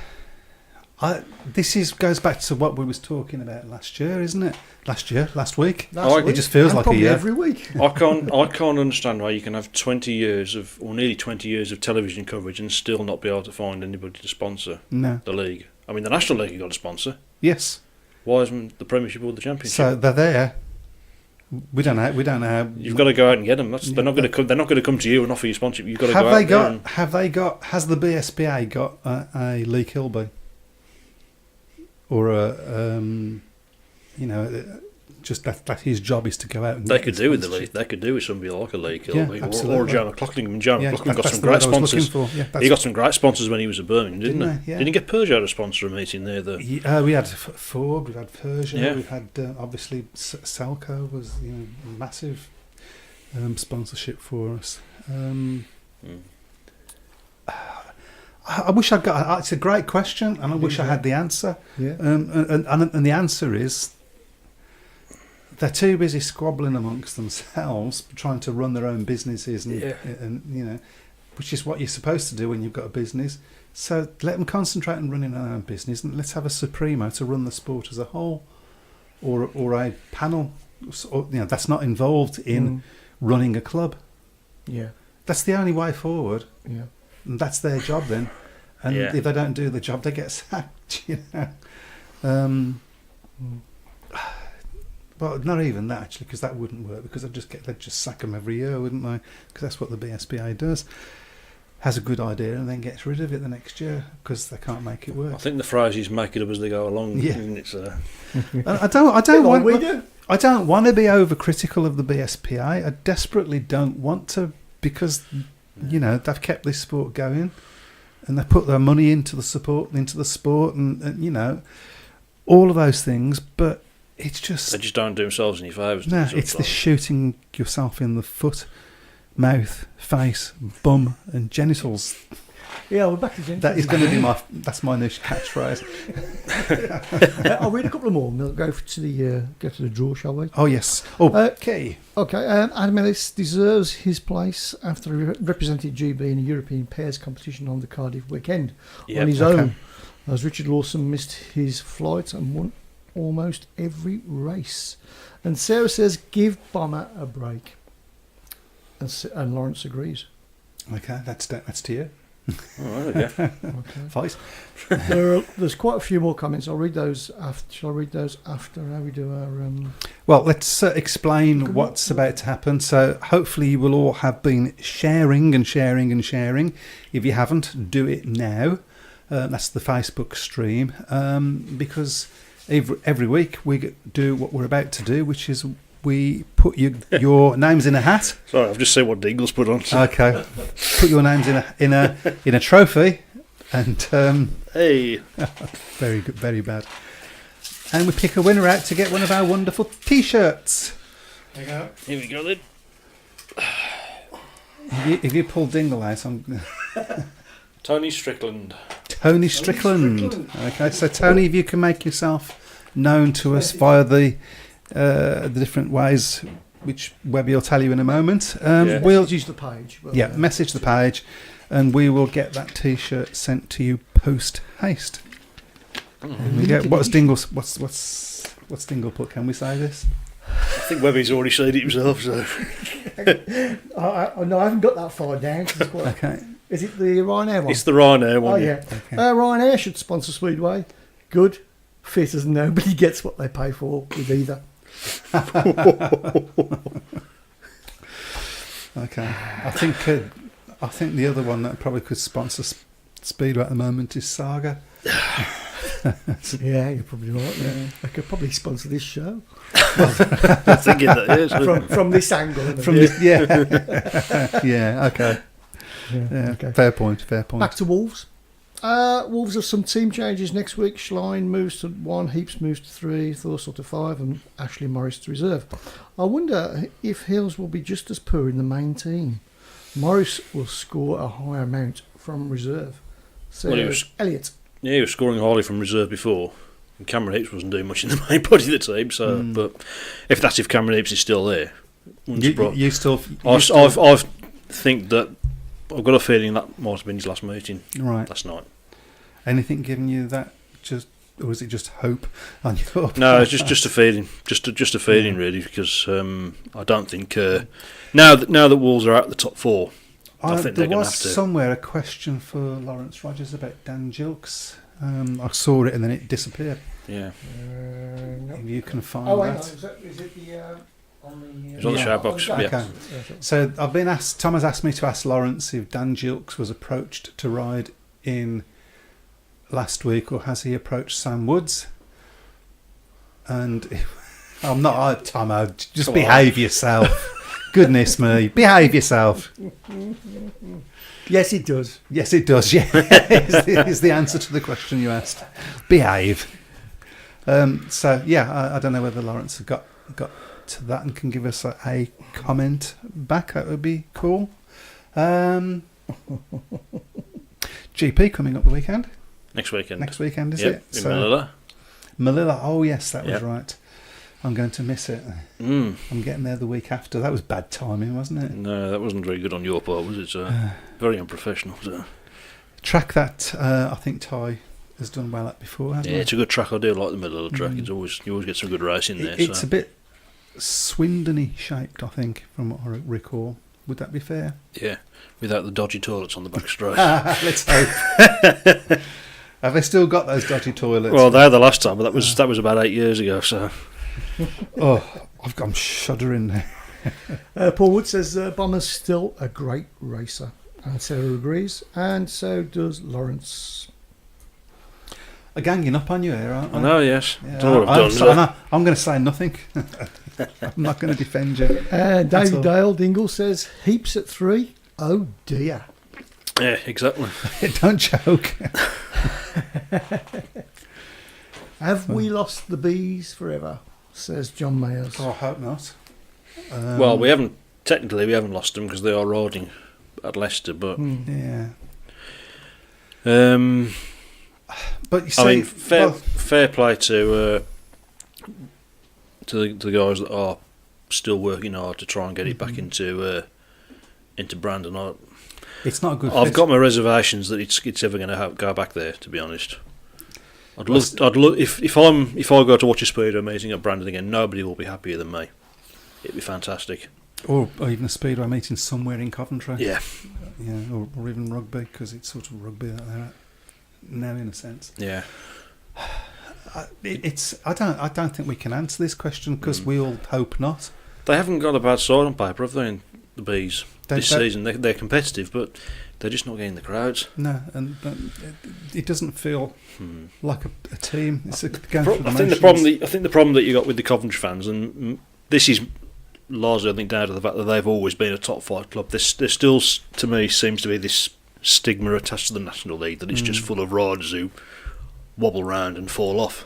This goes back to what we was talking about last year, isn't it? Last week. It just feels like a year. Every week. I can't understand why you can have 20 years of, or nearly 20 years of television coverage and still not be able to find anybody to sponsor the league. I mean, the National League you got to sponsor. Yes. Why isn't the Premiership or the Championship? So they're there. We don't know how. You've got to go out and get them. They're not going to come. They're not going to come to you and offer you sponsorship. You've got to go out there. Has the BSPA got a Lee Kilby? Or just that his job is to go out and they could do with the league. They could do with somebody like a Lee Kilby or Joe McLaughlin. Joe McLaughlin got some great sponsors. He got some great sponsors when he was at Birmingham, didn't he? Didn't he get Peugeot to sponsor a meeting there? We had Ford, we had Peugeot, we had obviously Selco was massive sponsorship for us. I wish I'd got. It's a great question, and I wish I had the answer. Yeah. And the answer is they're too busy squabbling amongst themselves, trying to run their own businesses, and which is what you're supposed to do when you've got a business. So let them concentrate on running their own business, and let's have a supremo to run the sport as a whole, or a panel, that's not involved in running a club. Yeah. That's the only way forward. Yeah. And that's their job then. And if they don't do the job, they get sacked, Well, not even that, actually, because that wouldn't work, because they'd just sack them every year, wouldn't they? Because that's what the BSPA does. Has a good idea and then gets rid of it the next year because they can't make it work. I think the phrase is make it up as they go along. Yeah. It's, I don't want to be overcritical of the BSPA. I desperately don't want to, because they've kept this sport going, and they put their money into the sport, and all of those things. But it's just they just don't do themselves any favours. No, it's the shooting yourself in the foot, mouth, face, bum, and genitals. Yeah, we're back to genitals. That is going to be my new catchphrase. I'll read a couple more and we'll go to the draw, shall we? Oh yes. Okay. Adam Ellis deserves his place after he represented GB in a European pairs competition on the Cardiff weekend on his own, as Richard Lawson missed his flight and won almost every race. And Sarah says, give Bomber a break. And Lawrence agrees. Okay, that's to you. Oh, okay. Fight. There's quite a few more comments. I'll read those after. Shall I read those after how we do our? Well, let's explain what's about to happen. So hopefully you will all have been sharing. If you haven't, do it now. That's the Facebook stream, because every week we do what we're about to do, which is we put your names in a hat. Sorry, I've just seen what Dingle's put on. So. Okay, put your names in a trophy, and hey, very good, very bad. And we pick a winner out to get one of our wonderful T-shirts. There you go. Here we go then. If you pull Dingle out, I'm. Tony Strickland. Tony Strickland. Okay, so Tony, if you can make yourself known to us via the different ways, which Webby will tell you in a moment. We'll use the page. Message the page, and we will get that T-shirt sent to you post haste. What's Dingle put? Can we say this? I think Webby's already said it himself. So. No, I haven't got that far down. Okay. Is it the Ryanair one? It's the Ryanair one. Oh yeah. Okay. Ryanair should sponsor Speedway. Good. Fit as nobody gets what they pay for with either. Okay. I think the other one that probably could sponsor Speedway at the moment is Saga. Yeah, you're probably right. Yeah. I could probably sponsor this show I'm thinking that is. from this angle. From this, yeah, okay. Yeah, Yeah, fair point. Back to Wolves. Wolves have some team changes next week. Schlein moves to 1, Heaps moves to 3, Thorsall to 5, and Ashley Morris to reserve. I wonder if Hills will be just as poor in the main team. Morris will score a higher amount from reserve. So, Elliot. Yeah, he was scoring highly from reserve before. And Cameron Heaps wasn't doing much in the main body of the team. So, but if Cameron Heaps is still there, you still. I think that I've got a feeling that might have been his last meeting last night. Anything giving you that? Or was it just hope on your part? No, it's just a feeling, just a feeling really, because I don't think now that Wolves are out the top 4, I think they're going to have to. There was somewhere a question for Lawrence Rogers about Dan Gilks. I saw it and then it disappeared. Yeah. If you can find that. Is it the on the? It's on the shout box. Okay. Yeah. So I've been asked. Tom has asked me to ask Lawrence if Dan Gilks was approached to ride in last week, or has he approached Sam Woods? And I'm not, Tomo, just behave yourself. Goodness me, behave yourself. Yes, it does. Yes, it does. Yeah, is the answer to the question you asked. Behave. So yeah, I don't know whether Lawrence has got to that and can give us a comment back. That would be cool. GP coming up the weekend. Next weekend, is it? In Manila. Manila. Oh yes, that was right. I'm going to miss it. I'm getting there the week after. That was bad timing, wasn't it? No, that wasn't very good on your part, was it? Very unprofessional. So. Track that I think Ty has done well at before, hasn't it? Yeah, it's a good track. I do like the middle of the track. It's you always get some good racing there. It's a bit Swindon-y shaped, I think, from what I recall. Would that be fair? Yeah, without the dodgy toilets on the back straight. Let's hope. Have they still got those dodgy toilets? Well, they had the last time, but that was about 8 years ago. So, I'm shuddering now. Paul Wood says Bomber's still a great racer, and Sarah agrees, and so does Lawrence. I'm ganging up on you here, aren't I? I know, yes. Yeah, Don't know what I've done. I'm going to say nothing. I'm not going to defend you. David Dale Dingle says Heaps at 3. Oh dear. Yeah, exactly. Don't joke. Have we lost the bees forever? Says John Mayers. Oh, I hope not. Well, we haven't lost them because they are riding at Leicester, but yeah. But you see, fair play to the guys that are still working hard to try and get it back into Brandon. It's not a good. I've got my reservations that it's ever going to go back there. To be honest, I'd love if I go to watch a Speedway meeting at Brandon again, nobody will be happier than me. It'd be fantastic. Or even a Speedway meeting somewhere in Coventry. Yeah. Yeah, or even rugby, because it's sort of rugby that they're at now, in a sense. Yeah. I don't think we can answer this question because we all hope not. They haven't got a bad side on paper, have they? In the bees this season, they're competitive, but they're just not getting the crowds. No, and it doesn't feel like a team. It's I think the problem that you got with the Coventry fans, and this is largely, I think, down to the fact that they've always been a top 5 club. There still, to me, seems to be this stigma attached to the National League that it's just full of riders who wobble round and fall off.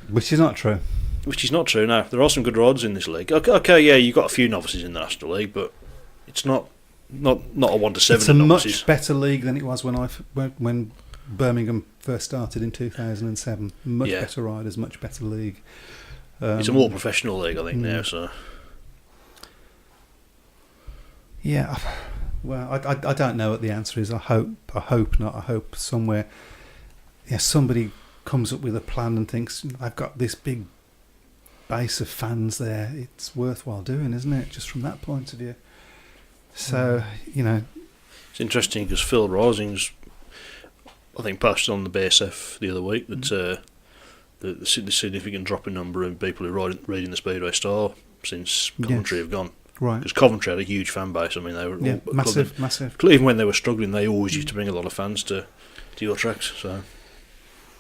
Which is not true. No, there are some good riders in this league. Okay, yeah, you've got a few novices in the National League, but it's not a 1 to 7. It's a much better league than it was when Birmingham first started in 2007. Much better riders, much better league. It's a more professional league, I think, now. So, yeah. Well, I don't know what the answer is. I hope not. I hope somewhere, somebody comes up with a plan and thinks, I've got this big base of fans there. It's worthwhile doing, isn't it? Just from that point of view. So, it's interesting because Phil Risings, I think, posted on the BSF the other week that the significant drop in number of people who are reading the Speedway Star since Coventry have gone. Right. Because Coventry had a huge fan base. I mean, they were massive. Even when they were struggling, they always used to bring a lot of fans to your tracks.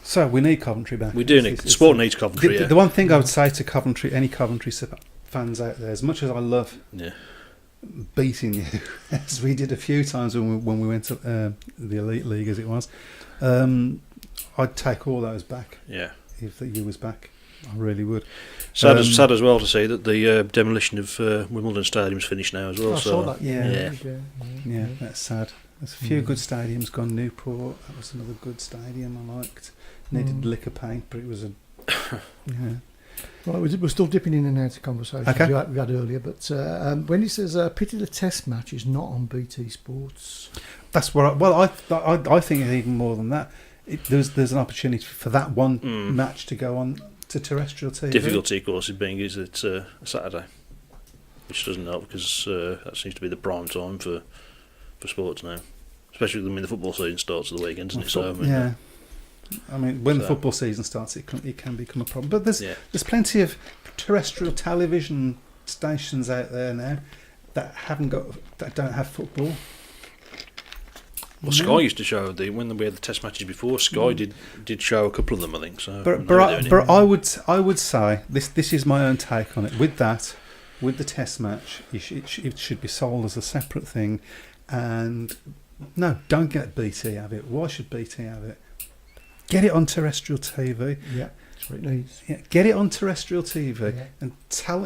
So we need Coventry back. We do need sport needs Coventry. The one thing I would say to Coventry, any Coventry fans out there, as much as I love beating you, as we did a few times when we went to the Elite League, as it was, I'd take all those back. Yeah, if the U was back, I really would. Sad as well to see that the demolition of Wimbledon Stadium's finished now as well. I saw that. Yeah, that's sad. There's a few good stadiums gone. Newport, that was another good stadium I liked. Needed liquor paint, but it was a Right, we're still dipping in and out of conversations we had earlier, but when he says pity the test match is not on BT Sports, that's what. I think it's even more than that. There's an opportunity for that one match to go on to terrestrial TV. Difficulty, of course, is it's a Saturday, which doesn't help because that seems to be the prime time for sports now, especially when the football season starts at the weekend, doesn't it? So I mean, when the football season starts, it can become a problem. But there's plenty of terrestrial television stations out there now that don't have football. Well, Sky used to show when we had the test matches before. Sky did show a couple of them, I think. So, but I would say this is my own take on it. With the test match, it should be sold as a separate thing. And no, don't get BT have it. Why should BT have it? Get it on terrestrial TV. Yeah, that's what it needs. Yeah, get it on terrestrial TV and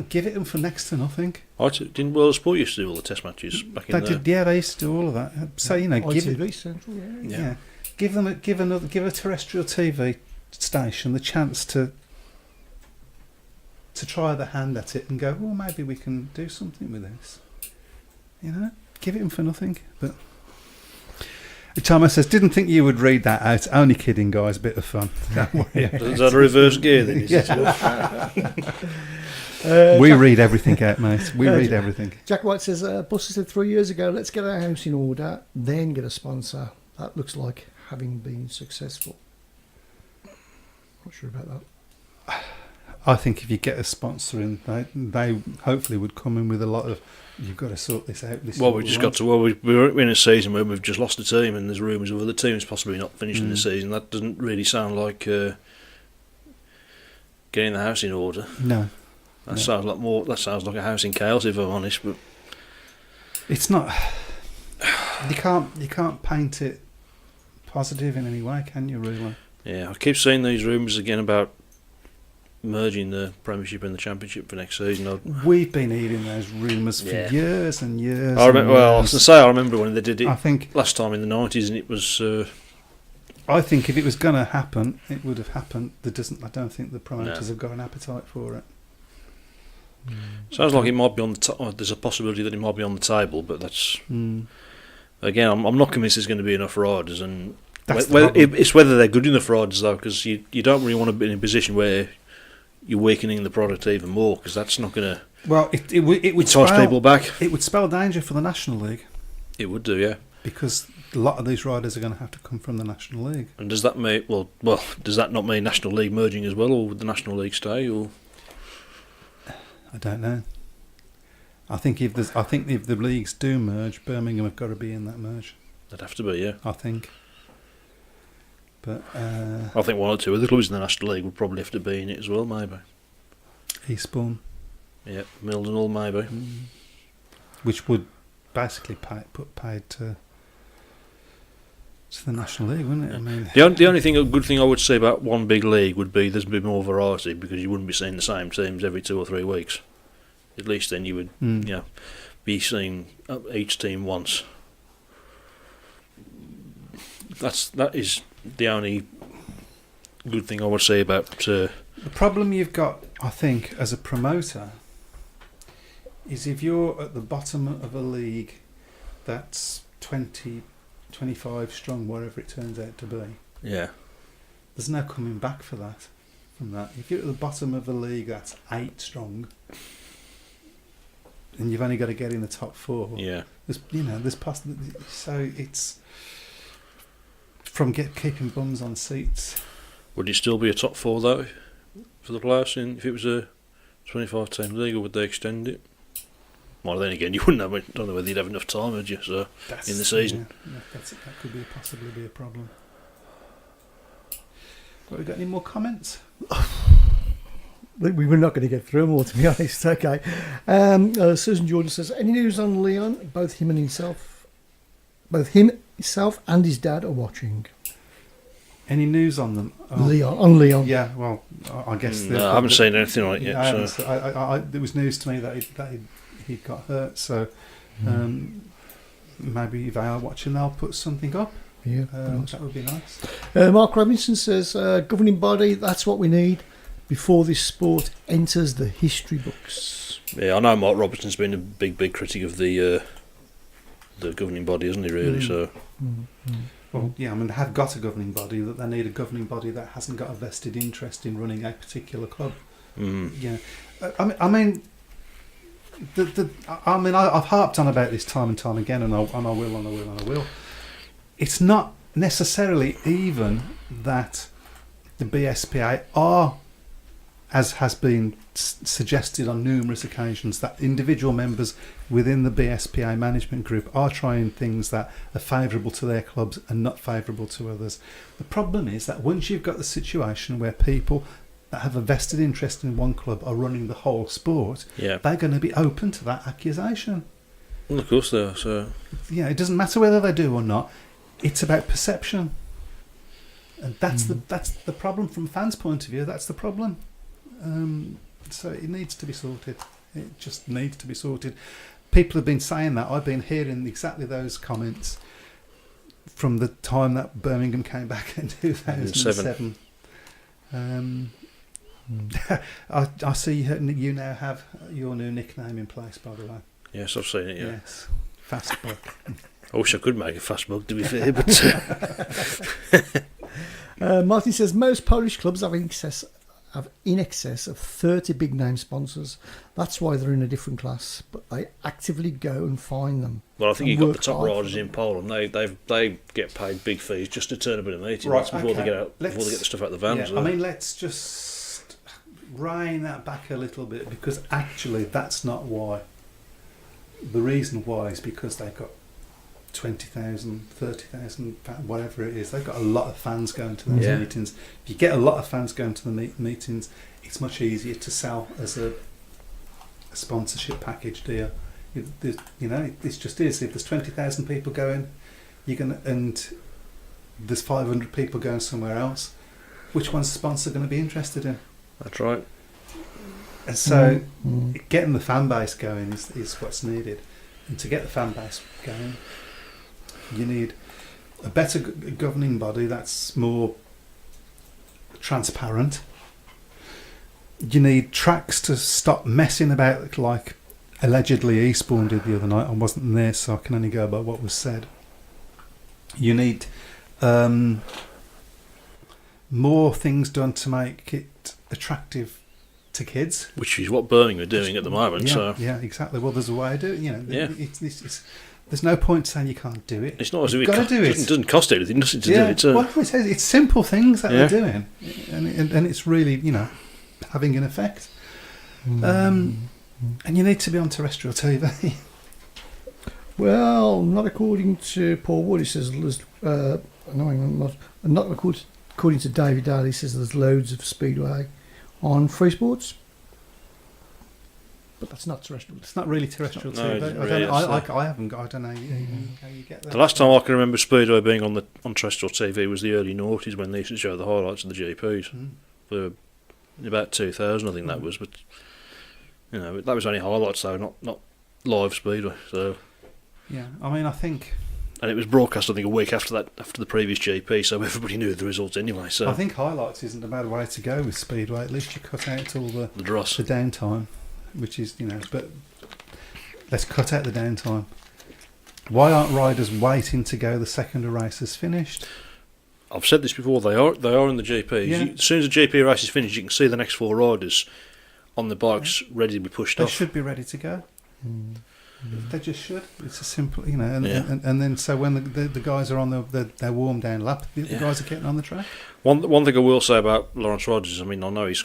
give it them for next to nothing. Didn't World of Sport used to do all the test matches back in the... Yeah, they used to do all of that. So give ITV Central. Give a terrestrial TV station the chance to try the hand at it and go, well, maybe we can do something with this. Give it them for nothing, but. Thomas says, didn't think you would read that out. Only kidding, guys. Bit of fun. Don't worry. Is that a reverse gear then? We read everything out, mate. We read everything. Jack White says, Buster said 3 years ago, let's get our house in order, then get a sponsor. That looks like having been successful. Not sure about that. I think if you get a sponsor in, they hopefully would come in with a lot of, you've got to sort this out. We're in a season where we've just lost a team, and there's rumours of other teams possibly not finishing the season. That doesn't really sound like getting the house in order. No, sounds like more. That sounds like a house in chaos, if I'm honest. But it's not. You can't paint it positive in any way, can you? Really? Yeah, I keep seeing these rumours again about merging the Premiership and the Championship for next season. We've been hearing those rumours for years and years. I remember when they did it. I think last time in the 90s, and it was. I think if it was going to happen, it would have happened. I don't think the promoters have got an appetite for it. Sounds like it might be on the. There's a possibility that it might be on the table, but that's. Again, I'm not convinced there's going to be enough riders, and it's whether they're good enough riders though, because you don't really want to be in a position where you're weakening the product even more, because that's not going to. Well, it would entice people back. It would spell danger for the National League. It would do, yeah. Because a lot of these riders are going to have to come from the National League. And does that mean does that not mean National League merging as well, or would the National League stay? Or I don't know. I think if the leagues do merge, Birmingham have got to be in that merge. They'd have to be, yeah. I think. But I think one or two of the clubs in the National League would probably have to be in it as well, maybe. Eastbourne. Yeah, Mildenhall maybe. Which would basically put paid to the National League, wouldn't it? I mean, the only good thing I would say about one big league would be there's a bit more variety, because you wouldn't be seeing the same teams every 2 or 3 weeks. At least then you would be seeing each team once. That is the only good thing I would say about. The problem you've got, I think, as a promoter, is if you're at the bottom of a league that's 20, 25 strong, whatever it turns out to be. Yeah. There's no coming back from that. If you're at the bottom of a league that's 8 strong, and you've only got to get in the top 4. Yeah. There's possibility. So it's from keeping bums on seats. Would it still be a top 4 though for the playoffs if it was a 25-team league, or would they extend it? Well, then again, you wouldn't have. Don't know whether you'd have enough time, would you? So in the season, that could possibly be a problem. Have we got any more comments? We were not going to get through them all, to be honest. Okay. Susan Jordan says, any news on Leon? Both him himself and his dad are watching. Any news on them? Leon. Yeah, well, I guess... No, I haven't seen anything on it yet. It was news to me that he got hurt, so maybe if they are watching, they'll put something up. Yeah, that would be nice. Mark Robinson says, governing body, that's what we need before this sport enters the history books. Yeah, I know Mark Robertson's been a big critic of the governing body, isn't he, really? So. Well, yeah, I mean, they have got a governing body, that they need a governing body that hasn't got a vested interest in running a particular club. Yeah, I mean, I've harped on about this time and time again, and I will. It's not necessarily even that the BSPA are, as has been suggested on numerous occasions, that individual members within the BSPA management group are trying things that are favourable to their clubs and not favourable to others. The problem is that once you've got the situation where people that have a vested interest in one club are running the whole sport, they're going to be open to that accusation. Well, of course they are. So. Yeah, it doesn't matter whether they do or not. It's about perception. And that's the problem from fans' point of view. That's the problem. So it needs to be sorted. It just needs to be sorted. People have been saying that. I've been hearing exactly those comments from the time that Birmingham came back in 2007. I see you now have your new nickname in place, by the way. Yes, I've seen it, yeah. Yes, Fast Buck. I wish I could make a fast buck, to be fair, but... Martin says, most Polish clubs have in excess of 30 big name sponsors. That's why they're in a different class, but they actively go and find them. Well, I think you've got the top riders in Poland. They get paid big fees just to turn a bit of meat in before they get the stuff out of the vans. Yeah, I mean, let's just rein that back a little bit, because actually that's not why. The reason why is because they've got 20,000, 30,000, whatever it is. They've got a lot of fans going to those meetings. If you get a lot of fans going to the meetings, it's much easier to sell as a sponsorship package deal. This just is. If there's 20,000 people going, and there's 500 people going somewhere else, which one's the sponsor going to be interested in? That's right. And so getting the fan base going is what's needed. And to get the fan base going, you need a better governing body that's more transparent. You need tracks to stop messing about, like allegedly Eastbourne did the other night. I wasn't there, so I can only go by what was said. You need more things done to make it attractive to kids, which is what Birmingham are doing at the moment. Yeah, exactly. Well, there's a way of doing it. There's no point saying you can't do it. It's not as if it doesn't cost anything, does it, to do it? Well, it's simple things that they're doing, and it's really having an effect. And you need to be on terrestrial TV. Well, not according to Paul Wood. He says not according to David Dale. He says there's loads of Speedway on Free Sports. But that's not terrestrial. It's not really terrestrial TV. I don't know how you get that. The last time I can remember Speedway being on terrestrial TV was the early noughties, when they used to show the highlights of the GPs. For about 2000, I think that was. But that was only highlights, though, not live Speedway. So yeah, I mean, I think. And it was broadcast, I think, a week after the previous GP, so everybody knew the results anyway. So I think highlights isn't a bad way to go with Speedway. At least you cut out all the dross, the downtime, which is but let's cut out the downtime. Why aren't riders waiting to go the second a race has finished? I've said this before. They are in the GP. Yeah. As soon as the GP race is finished, you can see the next 4 riders on the bikes ready to be pushed off. They should be ready to go. They just should. It's a simple, and then so when the guys are on their warm down lap, the guys are getting on the track. One thing I will say about Lawrence Rogers, I mean, I know he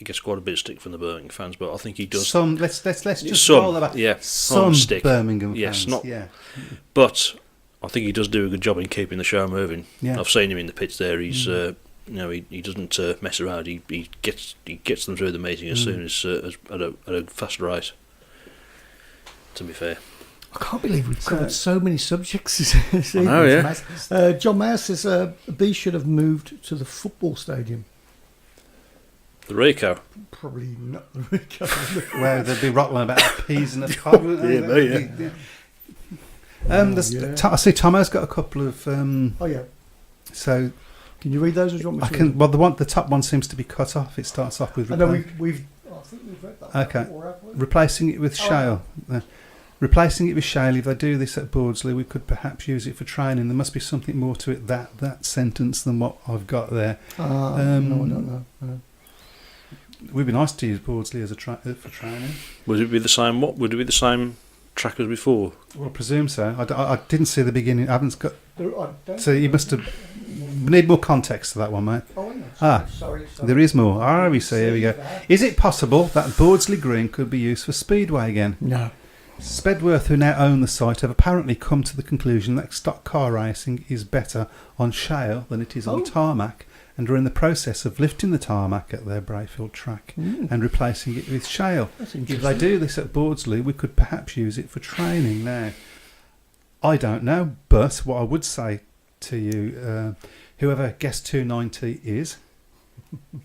gets quite a bit of stick from the Birmingham fans, but I think he does some. Let's just roll that back. Yeah, some stick. Birmingham fans. Yes, but I think he does do a good job in keeping the show moving. Yeah. I've seen him in the pits there. He's he doesn't mess around. He gets them through the meeting as soon as at a fast rate. To be fair, I can't believe we've covered so many subjects this evening. I know, yeah. John Mayer says B should have moved to the football stadium. the Rico. Probably not the Rico. Where they'd be rattling about peas in a pod. Yeah. I see Tomo's got a couple of. Oh yeah. So can you read those, or do you want me I to? can. Well, the top one seems to be cut off. It starts off with. I know we've. I think we've read that. Okay. Before, haven't we? Replacing it with shale. Replacing it with shale. If they do this at Bordsley, we could perhaps use it for training. There must be something more to it that sentence than what I've got there. No, I don't know. It would be nice to use Bordsley as for training. Would it be the same? What would it be the same track as before? Well, I presume so. I didn't see the beginning. I haven't got. I don't So you must have. We need more context to that one, mate. Oh, no. Sorry. There is more. We see. Here we go. Is it possible that Bordsley Green could be used for Speedway again? No. Spedworth, who now own the site, have apparently come to the conclusion that stock car racing is better on shale than it is on tarmac, and are in the process of lifting the tarmac at their Brayfield track and replacing it with shale. If they do this at Bordsley, we could perhaps use it for training. Now, I don't know, but what I would say to you, whoever guest 290 is,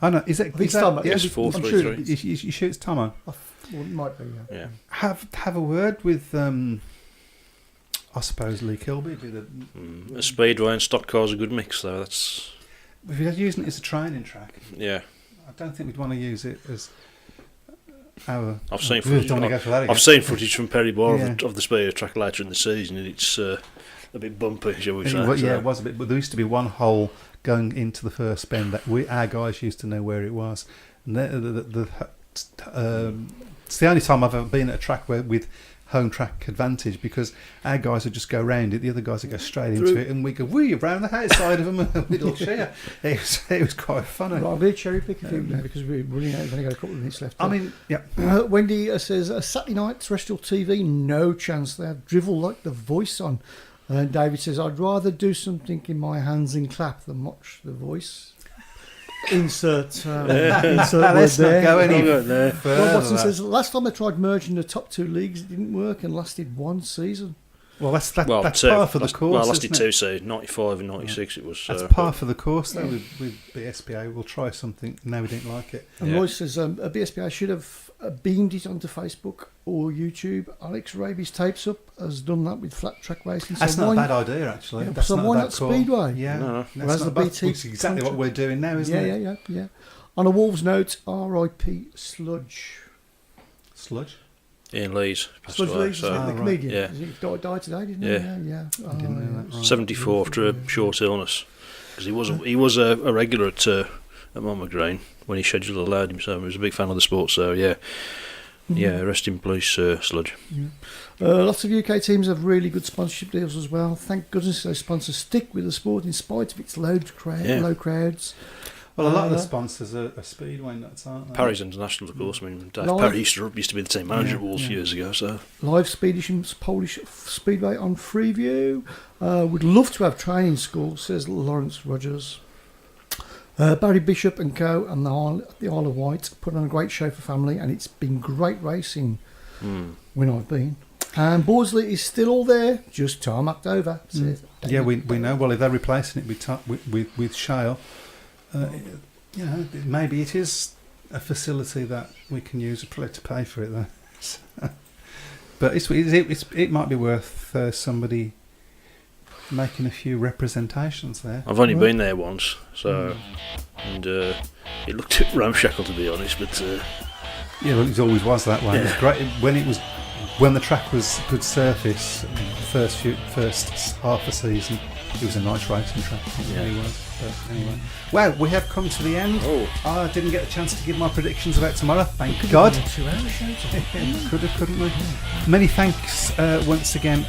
I know, is it? It's Tomo. Yes, 433. You sure it's Tomo? Well, it might be. Yeah. Have a word with, I suppose Lee Kilby. A Speedway and stock car's a good mix, though. That's. If you're using it as a training track, Yeah. I don't think we'd want to use it as our. I've seen we footage. don't want to go for that again. I've seen footage from Perry Bar Yeah. of the Speedway track later in the season, and it's a bit bumpy, shall we say? It was a bit. But there used to be one hole going into the first bend that our guys used to know where it was, and it's the only time I've ever been at a track with home track advantage, because our guys would just go round it, the other guys would go straight into it, and we go around the outside of them and we'd all cheer. It was quite funny. Right, I'll be a cherry pick a few now because we're running out. We've only got a couple of minutes left. I mean, yeah. Wendy says Saturday night terrestrial TV, no chance. They have drivel like The Voice on. And David says I'd rather do something in my hands and clap than watch The Voice. Insert Let's word not there. go any Rob further. Watson says last time I tried merging the top two leagues, it didn't work and lasted one season. Well, that's two. par for the course. Well, lasted isn't it? 2 seasons, 95 and 96 it was. That's par for the course, though, with BSPA. We'll try something. No, we didn't like it. And Roy says BSPA should have beamed it onto Facebook or YouTube. Alex Raby's Tapes Up has done that with flat track racing. That's not a bad idea, actually. Yeah, That's so not why a bad not call. Speedway? Yeah, No. That's not bad. It's exactly what we're doing now, isn't it? Yeah. On a Wolves note, R.I.P. Sludge. Sludge? Ian Lees passed Sludge away. Lees, So the comedian. Yeah. He died today, didn't he? Yeah. I didn't know that. Right. 74 after a short illness, because he was a regular at Monmouth Green when he scheduled allowed himself. He was a big fan of the sport, so yeah. Yeah, rest in peace, Sludge. Yeah. Lots of UK teams have really good sponsorship deals as well. Thank goodness those sponsors stick with the sport in spite of its low crowds. Well, a lot of the sponsors are Speedway nuts, aren't they? Parry's International, of course. I mean, Dave Parry used to be the team manager at Wolves years ago. So Live Swedish and Polish Speedway on Freeview. Would love to have training school, says Lawrence Rogers. Barry Bishop and co. and the Isle of Wight put on a great show for family, and it's been great racing when I've been. And Borsley is still all there, just tarmacked over. Says Yeah, we know. Well, if they're replacing it with shale, maybe it is a facility that we can use to pay for it, though. But it might be worth somebody making a few representations there. I've only been there once, so and it looked ramshackle, to be honest. But yeah, well, it always was that way. It was great when the track was good surface. First half a season, it was a nice racing track. It really was. But anyway, well, we have come to the end. I didn't get a chance to give my predictions about tomorrow. Thank God. Could have, couldn't we? Many thanks once again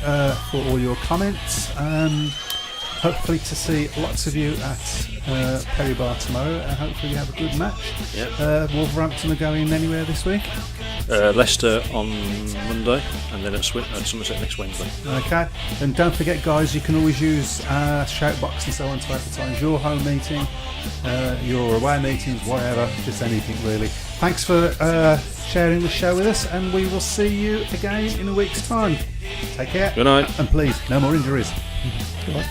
for all your comments. hopefully to see lots of you at Perry Bar tomorrow, and hopefully you have a good match. Yep. Wolverhampton are going anywhere this week? Leicester on Monday, and then at Somerset next Wednesday. Okay, and don't forget, guys, you can always use Shoutbox and so on to advertise your home meeting, your away meetings, whatever, just anything really. Thanks for sharing the show with us, and we will see you again in a week's time. Take care. Good night. And please, no more injuries. Good night.